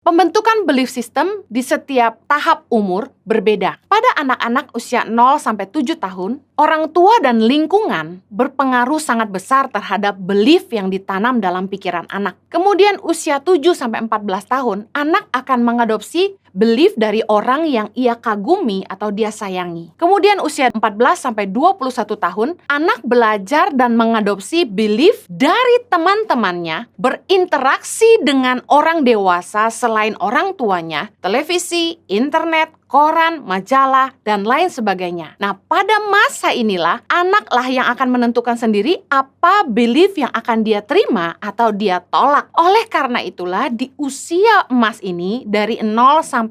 Pembentukan belief system di setiap tahap umur berbeda. Pada anak-anak usia 0-7 tahun, orang tua dan lingkungan berpengaruh sangat besar terhadap belief yang ditanam dalam pikiran anak. Kemudian usia 7-14 tahun, anak akan mengadopsi belief dari orang yang ia kagumi atau dia sayangi. Kemudian usia 14-21 tahun, anak belajar dan mengadopsi belief dari teman-temannya, berinteraksi dengan orang dewasa selain orang tuanya, televisi, internet, koran, majalah, dan lain sebagainya. Nah, pada masa inilah, anaklah yang akan menentukan sendiri apa belief yang akan dia terima atau dia tolak. Oleh karena itulah, di usia emas ini, dari 0-12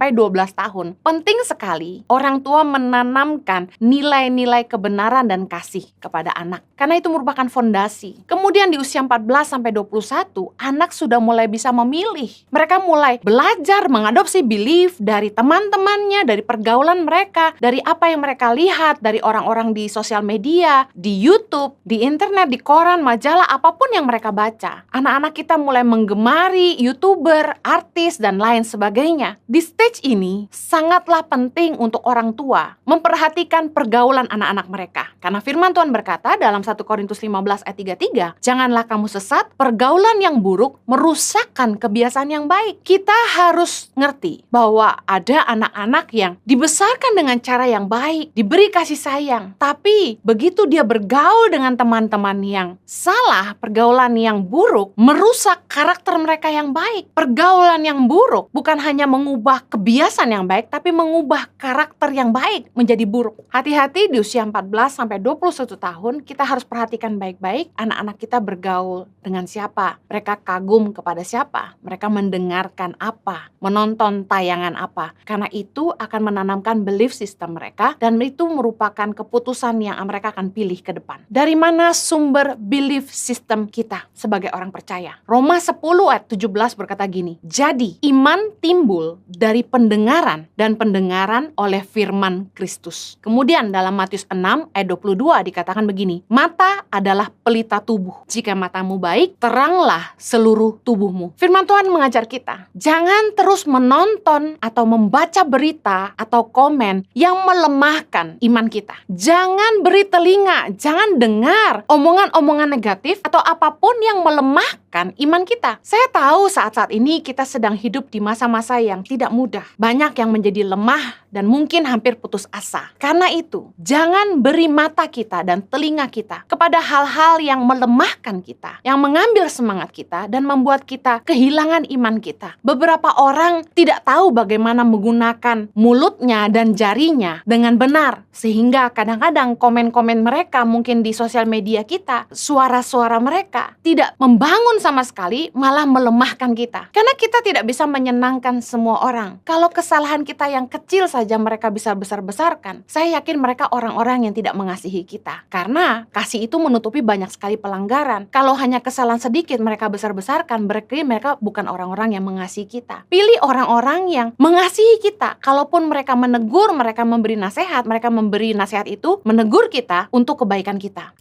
tahun, penting sekali orang tua menanamkan nilai-nilai kebenaran dan kasih kepada anak. Karena itu merupakan fondasi. Kemudian di usia 14-21, anak sudah mulai bisa memilih. Mereka mulai belajar mengadopsi belief dari teman-temannya, dari pergaulan mereka, dari apa yang mereka lihat, dari orang-orang di sosial media, di YouTube, di internet, di koran, majalah, apapun yang mereka baca. Anak-anak kita mulai menggemari YouTuber, artis, dan lain sebagainya. Di stage ini, sangatlah penting untuk orang tua memperhatikan pergaulan anak-anak mereka. Karena firman Tuhan berkata dalam 1 Korintus 15 ayat 33, janganlah kamu sesat, pergaulan yang buruk merusakkan kebiasaan yang baik. Kita harus ngerti bahwa ada anak-anak yang dibesarkan dengan cara yang baik, diberi kasih sayang. Tapi begitu dia bergaul dengan teman-teman yang salah, pergaulan yang buruk, merusak karakter mereka yang baik. Pergaulan yang buruk bukan hanya mengubah kebiasaan yang baik, tapi mengubah karakter yang baik menjadi buruk. Hati-hati di usia 14-21 tahun, kita harus perhatikan baik-baik anak-anak kita bergaul dengan siapa, mereka kagum kepada siapa, mereka mendengarkan apa, menonton tayangan apa. Karena itu akan menanamkan belief system mereka, dan itu merupakan keputusan yang mereka akan pilih ke depan. Dari mana sumber belief system kita sebagai orang percaya? Roma 10 ayat 17 berkata gini, jadi iman timbul dari pendengaran, dan pendengaran oleh firman Kristus. Kemudian dalam Matius 6 ayat 22 dikatakan begini, mata adalah pelita tubuh. Jika matamu baik, teranglah seluruh tubuhmu. Firman Tuhan mengajar kita, jangan terus menonton atau membaca berita atau komen yang melemahkan iman kita. Jangan beri telinga, jangan dengar omongan-omongan negatif atau apapun yang melemahkan iman kita. Saya tahu saat-saat ini kita sedang hidup di masa-masa yang tidak mudah. Banyak yang menjadi lemah dan mungkin hampir putus asa. Karena itu, jangan beri mata kita dan telinga kita kepada hal-hal yang melemahkan kita, yang mengambil semangat kita dan membuat kita kehilangan iman kita. Beberapa orang tidak tahu bagaimana menggunakan mulutnya dan jarinya dengan benar, sehingga kadang-kadang komen-komen mereka mungkin di sosial media kita, suara-suara mereka tidak membangun sama sekali, malah melemahkan kita. Karena kita tidak bisa menyenangkan semua orang. Kalau kesalahan kita yang kecil saja mereka bisa besar-besarkan, saya yakin mereka orang-orang yang tidak mengasihi kita. Karena kasih itu menutupi banyak sekali pelanggaran. Kalau hanya kesalahan sedikit mereka besar-besarkan, berarti mereka bukan orang-orang yang mengasihi kita. Pilih orang-orang yang mengasihi kita. Kalaupun mereka menegur, mereka memberi nasihat itu menegur kita untuk kebaikan kita.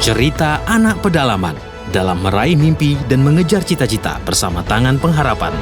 Cerita anak pedalaman dalam meraih mimpi dan mengejar cita-cita bersama Tangan Pengharapan.